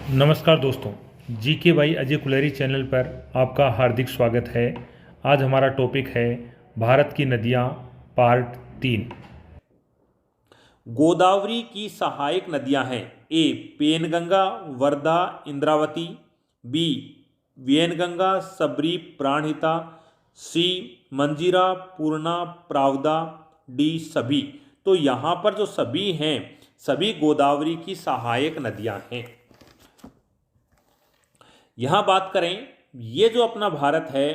नमस्कार दोस्तों, GK by Ajay Kulhari channel पर आपका हार्दिक स्वागत है। आज हमारा टॉपिक है भारत की नदियाँ पार्ट 3। गोदावरी की सहायक नदियां हैं। ए पेनगंगा, वर्धा, इंद्रावती। बी वेनगंगा, सबरी, प्राणहिता। सी मंजीरा, पूर्णा, प्रावदा। डी सभी। तो यहाँ पर जो सभी हैं, सभी गोदावरी की सहायक नदियां हैं। यहाँ बात करें, ये जो अपना भारत है,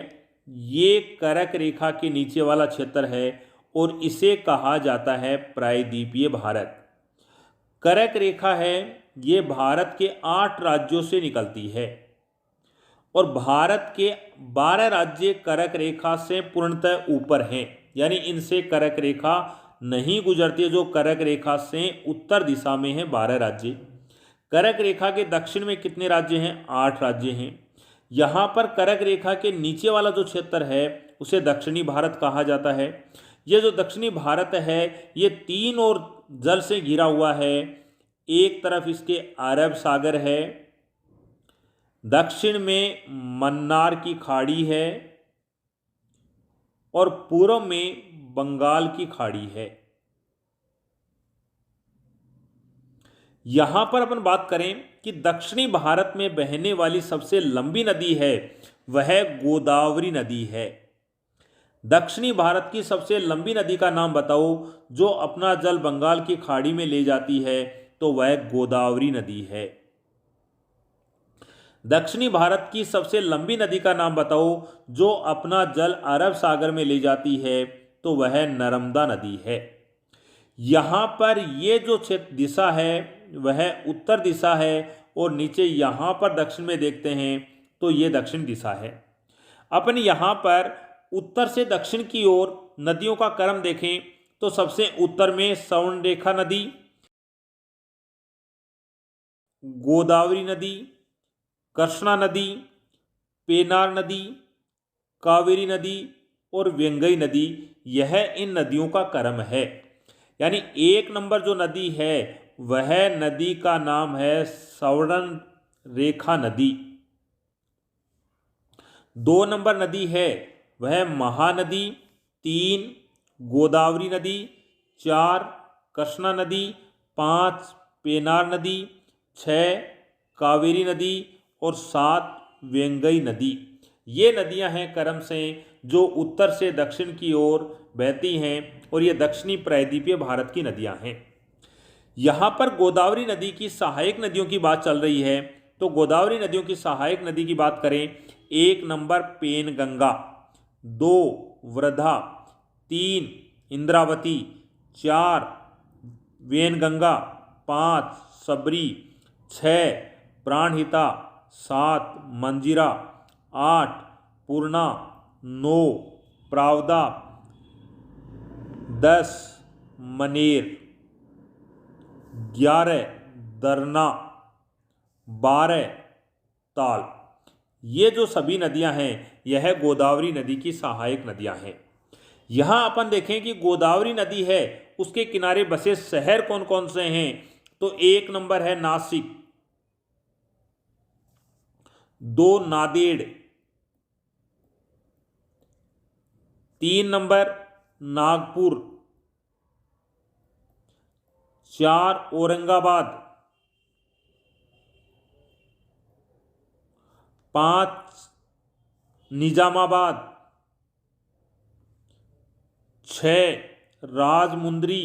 ये कर्क रेखा के नीचे वाला क्षेत्र है और इसे कहा जाता है प्रायद्वीपीय भारत। कर्क रेखा है, ये भारत के 8 राज्यों से निकलती है और भारत के 12 राज्य कर्क रेखा से पूर्णतः ऊपर हैं, यानी इनसे कर्क रेखा नहीं गुजरती है। जो कर्क रेखा से उत्तर दिशा में है 12 राज्य। कर्क रेखा के दक्षिण में कितने राज्य हैं? 8 राज्य हैं। यहाँ पर कर्क रेखा के नीचे वाला जो क्षेत्र है उसे दक्षिणी भारत कहा जाता है। ये जो दक्षिणी भारत है, ये 3 ओर जल से घिरा हुआ है। एक तरफ इसके अरब सागर है, दक्षिण में मन्नार की खाड़ी है और पूर्व में बंगाल की खाड़ी है। यहां पर अपन बात करें कि दक्षिणी भारत में बहने वाली सबसे लंबी नदी है, वह गोदावरी नदी है। दक्षिणी भारत की सबसे लंबी नदी का नाम बताओ जो अपना जल बंगाल की खाड़ी में ले जाती है, तो वह गोदावरी नदी है। दक्षिणी भारत की सबसे लंबी नदी का नाम बताओ जो अपना जल अरब सागर में ले जाती है, तो वह नर्मदा नदी है। यहाँ पर ये जो क्षेत्र दिशा है वह उत्तर दिशा है और नीचे यहाँ पर दक्षिण में देखते हैं तो ये दक्षिण दिशा है। अपन यहाँ पर उत्तर से दक्षिण की ओर नदियों का क्रम देखें तो सबसे उत्तर में स्वर्णरेखा नदी, गोदावरी नदी, कृष्णा नदी, पेनार नदी, कावेरी नदी और वेंगई नदी, यह इन नदियों का क्रम है। यानी 1 नंबर जो नदी है वह नदी का नाम है स्वर्ण रेखा नदी। 2 नंबर नदी है वह महानदी, 3 गोदावरी नदी, 4 कृष्णा नदी, 5 पेनार नदी, 6 कावेरी नदी और 7 वेंगई नदी। ये नदियां हैं क्रम से जो उत्तर से दक्षिण की ओर बहती हैं और ये दक्षिणी प्रायद्वीपीय भारत की नदियां हैं। यहाँ पर गोदावरी नदी की सहायक नदियों की बात चल रही है, तो गोदावरी नदियों की सहायक नदी की बात करें, 1 नंबर पेनगंगा, 2 वृधा, 3 इंद्रावती, 4 वेनगंगा, 5 सबरी, 6 प्राणहिता, 7 मंजीरा, 8 पूर्णा, 9 प्रावदा, 10 मनेर, 11 दरना, 12 ताल। ये जो सभी नदियां हैं यह गोदावरी नदी की सहायक नदियां हैं। यहां अपन देखें कि गोदावरी नदी है उसके किनारे बसे शहर कौन कौन से हैं, तो 1 नंबर है नासिक, 2 नांदेड़, 3 नंबर नागपुर, 4 औरंगाबाद, 5 निजामाबाद, 6 राजमुंदरी,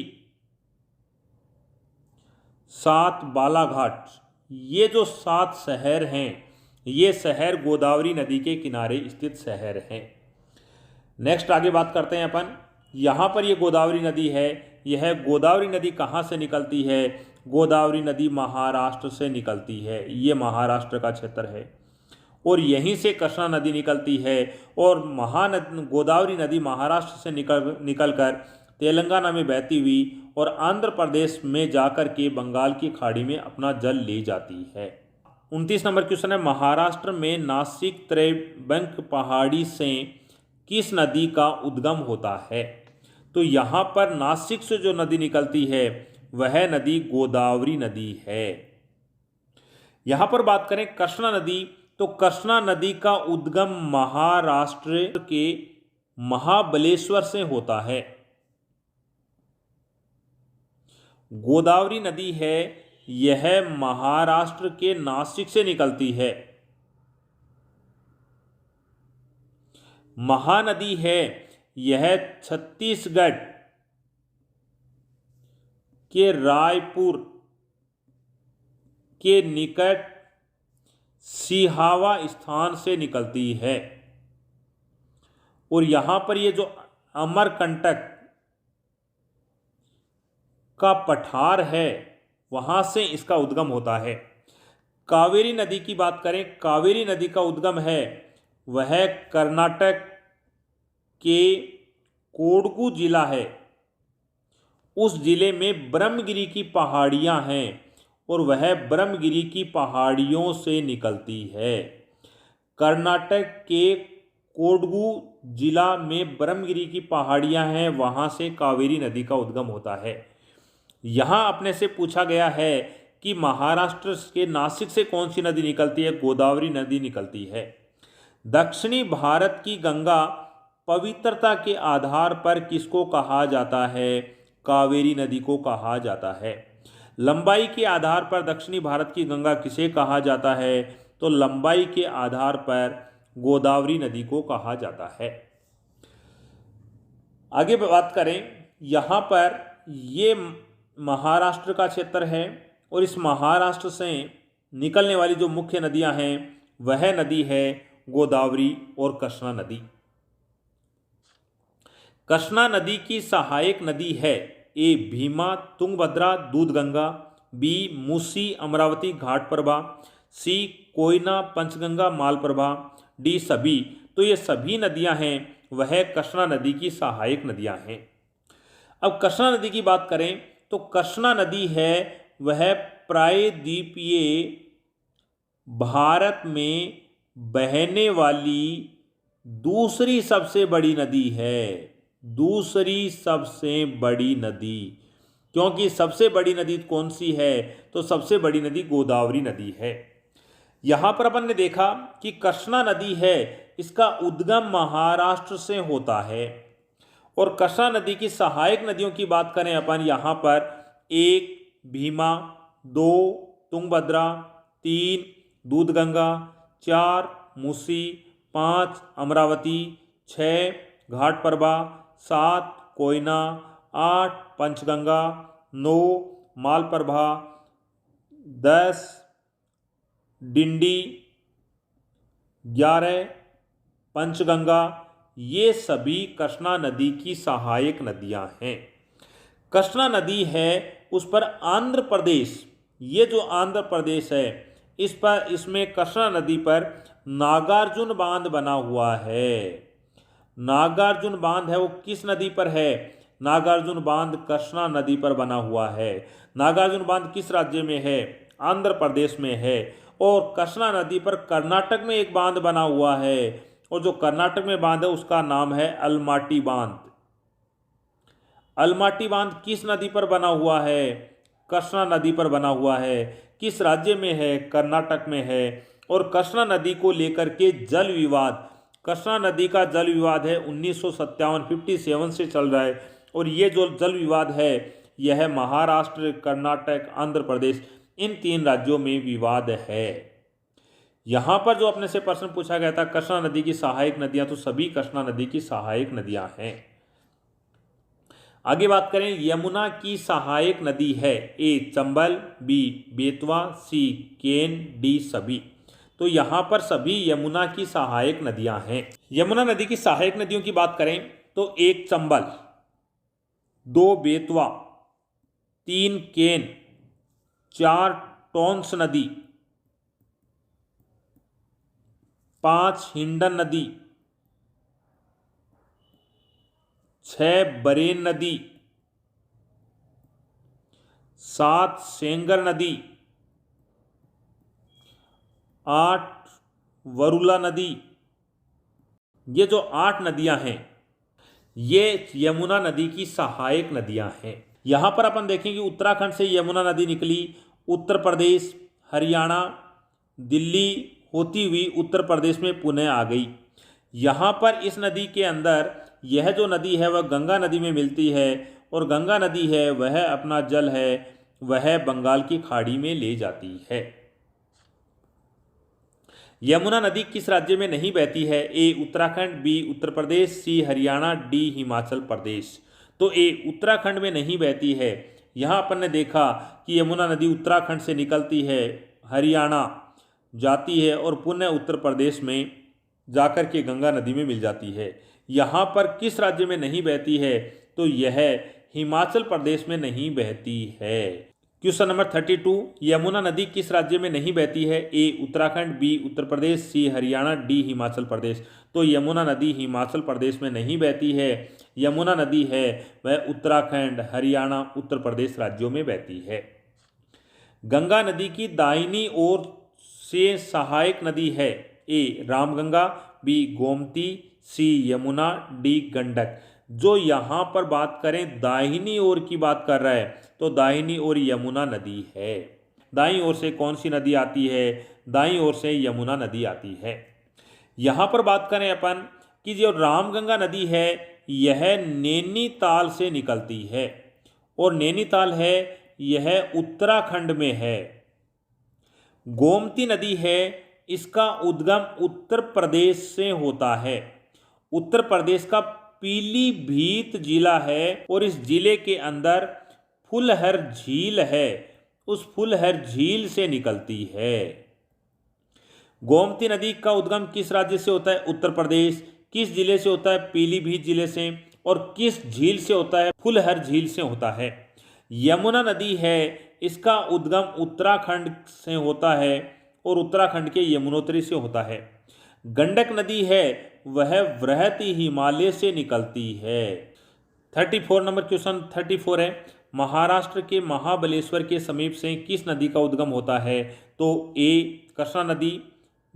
7 बालाघाट। ये जो 7 शहर हैं, ये शहर गोदावरी नदी के किनारे स्थित शहर हैं। नेक्स्ट आगे बात करते हैं अपन। यहाँ पर ये गोदावरी नदी है, यह गोदावरी नदी कहाँ से निकलती है? गोदावरी नदी महाराष्ट्र से निकलती है। ये महाराष्ट्र का क्षेत्र है और यहीं से कृष्णा नदी निकलती है और गोदावरी नदी महाराष्ट्र से निकलकर तेलंगाना में बहती हुई और आंध्र प्रदेश में जाकर के बंगाल की खाड़ी में अपना जल ले जाती है। 29 नंबर क्वेश्चन है, महाराष्ट्र में नासिक त्रैबंक पहाड़ी से किस नदी का उद्गम होता है? तो यहाँ पर नासिक से जो नदी निकलती है वह नदी गोदावरी नदी है। यहाँ पर बात करें कृष्णा नदी, तो कृष्णा नदी का उद्गम महाराष्ट्र के महाबलेश्वर से होता है। गोदावरी नदी है, यह महाराष्ट्र के नासिक से निकलती है। महानदी है, यह छत्तीसगढ़ के रायपुर के निकट सिहावा स्थान से निकलती है। और यहां पर ये जो अमरकंटक का पठार है वहां से इसका उद्गम होता है। कावेरी नदी की बात करें, कावेरी नदी का उद्गम है वह कर्नाटक के कोडगु जिला है। उस जिले में ब्रह्मगिरी की पहाड़ियां हैं और वह ब्रह्मगिरी की पहाड़ियों से निकलती है। कर्नाटक के कोडगु जिला में ब्रह्मगिरी की पहाड़ियां हैं, वहां से कावेरी नदी का उद्गम होता है। यहाँ अपने से पूछा गया है कि महाराष्ट्र के नासिक से कौन सी नदी निकलती है? गोदावरी नदी निकलती है। दक्षिणी भारत की गंगा पवित्रता के आधार पर किसको कहा जाता है? कावेरी नदी को कहा जाता है। लंबाई के आधार पर दक्षिणी भारत की गंगा किसे कहा जाता है? तो लंबाई के आधार पर गोदावरी नदी को कहा जाता है। आगे बात करें, यहाँ पर ये महाराष्ट्र का क्षेत्र है और इस महाराष्ट्र से निकलने वाली जो मुख्य नदियां हैं वह नदी है गोदावरी और कृष्णा नदी। कृष्णा नदी की सहायक नदी है ए भीमा, तुंगभद्रा, दूधगंगा, बी मूसी, अमरावती, घाटप्रभा, सी कोयना, पंचगंगा, मालप्रभा, डी सभी। तो ये सभी नदियां हैं वह कृष्णा नदी की सहायक नदियां हैं। अब कृष्णा नदी की बात करें तो कृष्णा नदी है वह प्रायद्वीपीय भारत में बहने वाली दूसरी सबसे बड़ी नदी है। दूसरी सबसे बड़ी नदी, क्योंकि सबसे बड़ी नदी कौन सी है? तो सबसे बड़ी नदी गोदावरी नदी है। यहां पर अपन ने देखा कि कृष्णा नदी है, इसका उद्गम महाराष्ट्र से होता है। और कृष्णा नदी की सहायक नदियों की बात करें अपन यहाँ पर 1 भीमा, 2 तुंगभद्रा, 3 दूधगंगा, 4 मूसी, 5 अमरावती, 6 घाटप्रभा, 7 कोयना, 8 पंचगंगा, 9 मालप्रभा, 10 डिंडी, 11 पंचगंगा। ये सभी कृष्णा नदी की सहायक नदियां हैं। कृष्णा नदी है उस पर आंध्र प्रदेश, ये जो आंध्र प्रदेश है इसमें कृष्णा नदी पर नागार्जुन बांध बना हुआ है। नागार्जुन बांध है वो किस नदी पर है? नागार्जुन बांध कृष्णा नदी पर बना हुआ है। नागार्जुन बांध किस राज्य में है? आंध्र प्रदेश में है। और कृष्णा नदी पर कर्नाटक में एक बांध बना हुआ है और जो कर्नाटक में बांध है उसका नाम है अलमाटी बांध। अलमाटी बांध किस नदी पर बना हुआ है? कृष्णा नदी पर बना हुआ है। किस राज्य में है? कर्नाटक में है। और कृष्णा नदी को लेकर के जल विवाद, कृष्णा नदी का जल विवाद है 1957 से चल रहा है। और ये जो जल विवाद है यह महाराष्ट्र, कर्नाटक, आंध्र प्रदेश, इन 3 राज्यों में विवाद है। यहाँ पर जो अपने से प्रश्न पूछा गया था कृष्णा नदी की सहायक नदियां, तो सभी कृष्णा नदी की सहायक नदियां हैं। आगे बात करें, यमुना की सहायक नदी है ए चंबल, बी बेतवा, सी केन, डी सभी। तो यहाँ पर सभी यमुना की सहायक नदियां हैं। यमुना नदी की सहायक नदियों की बात करें तो 1 चंबल, 2 बेतवा, 3 केन, 4 टोंस नदी, 5 हिंडन नदी, 6 बरेन नदी, 7 सेंगर नदी, 8 वरुला नदी। ये जो 8 नदियां हैं ये यमुना नदी की सहायक नदियां हैं। यहां पर अपन देखेंगे उत्तराखंड से यमुना नदी निकली, उत्तर प्रदेश, हरियाणा, दिल्ली होती हुई उत्तर प्रदेश में पुणे आ गई। यहाँ पर इस नदी के अंदर यह जो नदी है वह गंगा नदी में मिलती है और गंगा नदी है वह अपना जल है वह बंगाल की खाड़ी में ले जाती है। यमुना नदी किस राज्य में नहीं बहती है? ए उत्तराखंड, बी उत्तर प्रदेश, सी हरियाणा, डी हिमाचल प्रदेश। तो ए उत्तराखंड में नहीं बहती है। यहाँ अपन ने देखा कि यमुना नदी उत्तराखंड से निकलती है, हरियाणा जाती है और पुनः उत्तर प्रदेश में जाकर के गंगा नदी में मिल जाती है। यहाँ पर किस राज्य में नहीं बहती है? तो यह हिमाचल प्रदेश में नहीं बहती है। क्वेश्चन नंबर 32, यमुना नदी किस राज्य में नहीं बहती है? ए उत्तराखंड, बी उत्तर प्रदेश, सी हरियाणा, डी हिमाचल प्रदेश। तो यमुना नदी हिमाचल प्रदेश में नहीं बहती है। यमुना नदी है वह उत्तराखंड, हरियाणा, उत्तर प्रदेश राज्यों में बहती है। गंगा नदी की दाहिनी ओर से सहायक नदी है? ए रामगंगा, बी गोमती, सी यमुना, डी गंडक। जो यहाँ पर बात करें दाहिनी ओर की बात कर रहा है तो दाहिनी ओर यमुना नदी है। दाईं ओर से कौन सी नदी आती है? दाईं ओर से यमुना नदी आती है। यहाँ पर बात करें अपन कि जो रामगंगा नदी है यह नैनीताल से निकलती है और नैनीताल है यह उत्तराखंड में है। गोमती नदी है इसका उद्गम उत्तर प्रदेश से होता है। उत्तर प्रदेश का पीलीभीत जिला है और इस जिले के अंदर फुलहर झील है, उस फुलहर झील से निकलती है। गोमती नदी का उद्गम किस राज्य से होता है? उत्तर प्रदेश। किस जिले से होता है? पीलीभीत जिले से। और किस झील से होता है? फुलहर झील से होता है। यमुना नदी है इसका उद्गम उत्तराखंड से होता है और उत्तराखंड के यमुनोत्री से होता है। गंडक नदी है वह वृहति हिमालय से निकलती है। 34 नंबर क्वेश्चन 34 है, महाराष्ट्र के महाबलेश्वर के समीप से किस नदी का उद्गम होता है? तो ए कृष्णा नदी,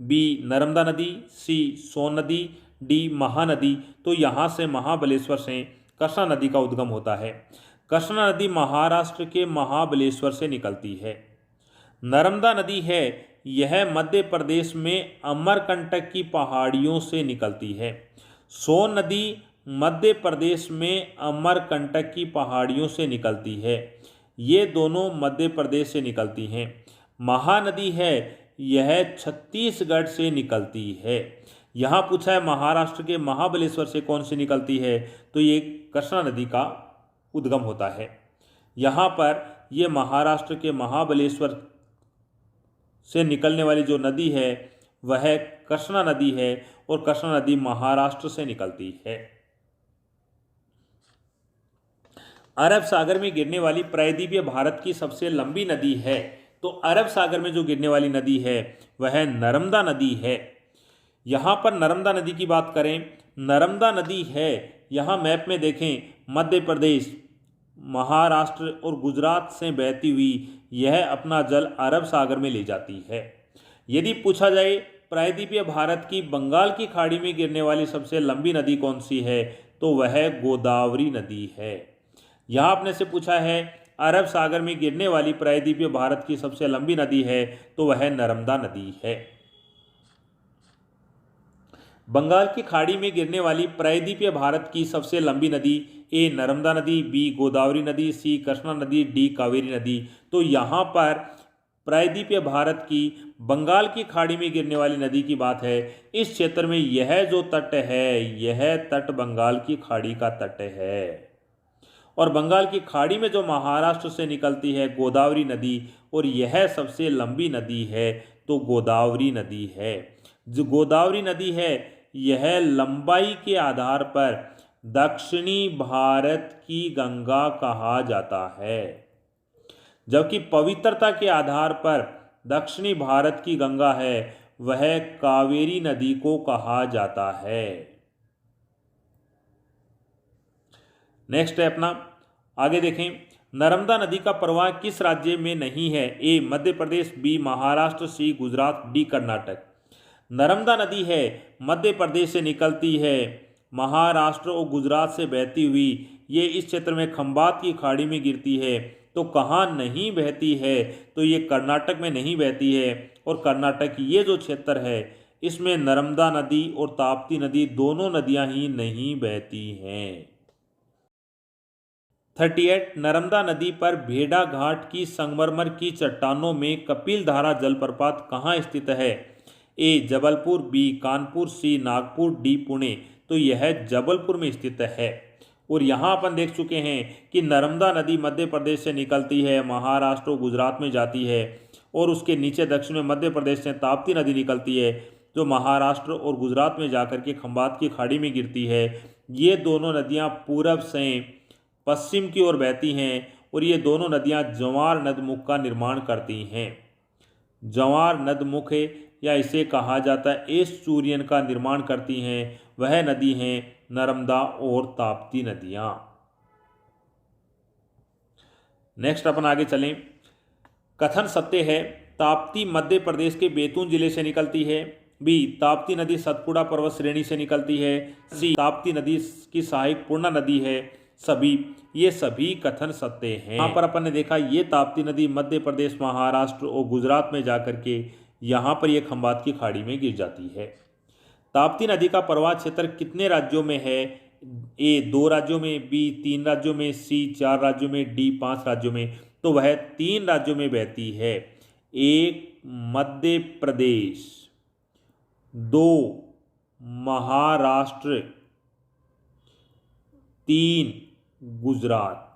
बी नर्मदा नदी, सी सोन नदी, डी महानदी। तो यहाँ से महाबलेश्वर से कृष्णा नदी का उद्गम होता है। कृष्णा नदी महाराष्ट्र के महाबलेश्वर से निकलती है। नर्मदा नदी है यह मध्य प्रदेश में अमरकंटक की पहाड़ियों से निकलती है। सोन नदी मध्य प्रदेश में अमरकंटक की पहाड़ियों से निकलती है। ये दोनों मध्य प्रदेश से निकलती हैं। महानदी है यह छत्तीसगढ़ से निकलती है। यहाँ पूछा है महाराष्ट्र के महाबलेश्वर से कौन सी निकलती है? तो ये कृष्णा नदी का उद्गम होता है। यहाँ पर ये महाराष्ट्र के महाबलेश्वर से निकलने वाली जो नदी है वह कृष्णा नदी है और कृष्णा नदी महाराष्ट्र से निकलती है। अरब सागर में गिरने वाली प्रायद्वीपीय भारत की सबसे लंबी नदी है। तो अरब सागर में जो गिरने वाली नदी है वह नर्मदा नदी है। यहाँ पर नर्मदा नदी की बात करें, नर्मदा नदी है यहाँ मैप में देखें मध्य प्रदेश, महाराष्ट्र और गुजरात से बहती हुई यह अपना जल अरब सागर में ले जाती है। यदि पूछा जाए प्रायद्वीपीय भारत की बंगाल की खाड़ी में गिरने वाली सबसे लंबी नदी कौन सी है? तो वह गोदावरी नदी है। यहाँ आपने से पूछा है अरब सागर में गिरने वाली प्रायद्वीपीय भारत की सबसे लंबी नदी है तो वह नर्मदा नदी है। बंगाल की खाड़ी में गिरने वाली प्रायद्वीपीय भारत की सबसे लंबी नदी ए नर्मदा नदी, बी गोदावरी नदी, सी कृष्णा नदी, डी कावेरी नदी। तो यहाँ पर प्रायद्वीपीय भारत की बंगाल की खाड़ी में गिरने वाली नदी की बात है। इस क्षेत्र में यह जो तट है यह तट बंगाल की खाड़ी का तट है और बंगाल की खाड़ी में जो महाराष्ट्र से निकलती है गोदावरी नदी और यह सबसे लंबी नदी है तो गोदावरी नदी है। जो गोदावरी नदी है यह लंबाई के आधार पर दक्षिणी भारत की गंगा कहा जाता है, जबकि पवित्रता के आधार पर दक्षिणी भारत की गंगा है वह कावेरी नदी को कहा जाता है। नेक्स्ट है अपना, आगे देखें, नर्मदा नदी का प्रवाह किस राज्य में नहीं है? ए मध्य प्रदेश, बी महाराष्ट्र, सी गुजरात, डी कर्नाटक। नर्मदा नदी है मध्य प्रदेश से निकलती है, महाराष्ट्र और गुजरात से बहती हुई ये इस क्षेत्र में खंबात की खाड़ी में गिरती है तो कहाँ नहीं बहती है, तो ये कर्नाटक में नहीं बहती है। और कर्नाटक ये जो क्षेत्र है इसमें नर्मदा नदी और ताप्ती नदी दोनों नदियां ही नहीं बहती हैं। 38 नर्मदा नदी पर भेड़ा घाट की संगमरमर की चट्टानों में कपिल धारा जलप्रपात कहाँ स्थित है? ए जबलपुर, बी कानपुर, सी नागपुर, डी पुणे। तो यह जबलपुर में स्थित है। और यहाँ अपन देख चुके हैं कि नर्मदा नदी मध्य प्रदेश से निकलती है, महाराष्ट्र और गुजरात में जाती है, और उसके नीचे दक्षिण में मध्य प्रदेश से ताप्ती नदी निकलती है जो महाराष्ट्र और गुजरात में जाकर के खंबात की खाड़ी में गिरती है। ये दोनों नदियाँ पूरब से पश्चिम की ओर बहती हैं और ये दोनों नदियाँ जवार नदमुख का निर्माण करती हैं। जवार नदमुख या इसे कहा जाता है एस्चुरियन का निर्माण करती हैं, वह नदी हैं नर्मदा और ताप्ती नदियाँ। नेक्स्ट अपन आगे चलें। कथन सत्य है ताप्ती मध्य प्रदेश के बैतूल जिले से निकलती है। बी ताप्ती नदी सतपुड़ा पर्वत श्रेणी से निकलती है। सी ताप्ती नदी की सहायक पूर्णा नदी है। ये सभी कथन सत्य हैं। यहाँ पर अपन ने देखा ये ताप्ती नदी मध्य प्रदेश, महाराष्ट्र और गुजरात में जाकर के यहाँ पर ये खंबात की खाड़ी में गिर जाती है। ताप्ती नदी का प्रवाह क्षेत्र कितने राज्यों में है? ए 2 राज्यों में, बी 3 राज्यों में, सी 4 राज्यों में, डी 5 राज्यों में। तो वह 3 राज्यों में बहती है। 1 मध्य प्रदेश, 2 महाराष्ट्र, 3 गुजरात,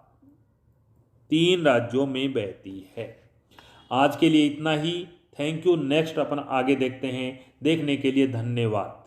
3 राज्यों में बहती है। आज के लिए इतना ही। Thank you. नेक्स्ट अपन आगे देखते हैं। देखने के लिए धन्यवाद।